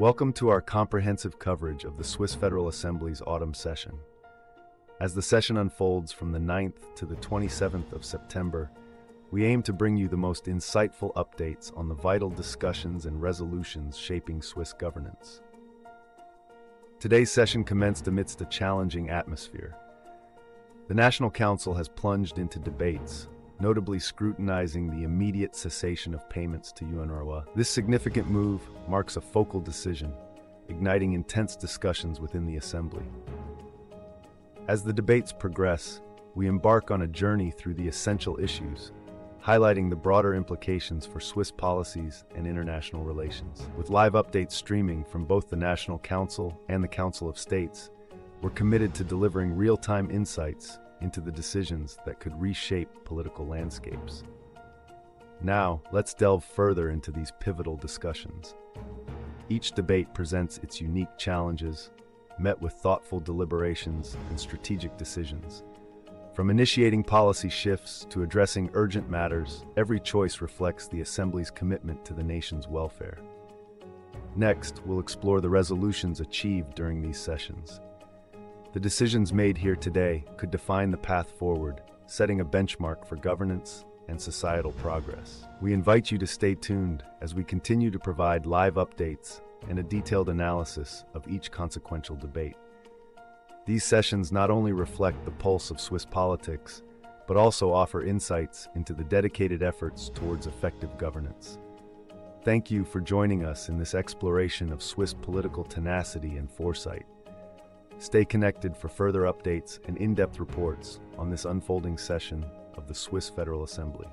Welcome to our comprehensive coverage of the Swiss Federal Assembly's autumn session. As the session unfolds from the 9th to the 27th of September, we aim to bring you the most insightful updates on the vital discussions and resolutions shaping Swiss governance. Today's session commenced amidst a challenging atmosphere. The National Council has plunged into debates, notably scrutinizing the immediate cessation of payments to UNRWA. This significant move marks a focal decision, igniting intense discussions within the Assembly. As the debates progress, we embark on a journey through the essential issues, highlighting the broader implications for Swiss policies and international relations. With live updates streaming from both the National Council and the Council of States, we're committed to delivering real-time insights into the decisions that could reshape political landscapes. Now, let's delve further into these pivotal discussions. Each debate presents its unique challenges, met with thoughtful deliberations and strategic decisions. From initiating policy shifts to addressing urgent matters, every choice reflects the Assembly's commitment to the nation's welfare. Next, we'll explore the resolutions achieved during these sessions. The decisions made here today could define the path forward, setting a benchmark for governance and societal progress. We invite you to stay tuned as we continue to provide live updates and a detailed analysis of each consequential debate. These sessions not only reflect the pulse of Swiss politics, but also offer insights into the dedicated efforts towards effective governance. Thank you for joining us in this exploration of Swiss political tenacity and foresight. Stay connected for further updates and in-depth reports on this unfolding session of the Swiss Federal Assembly.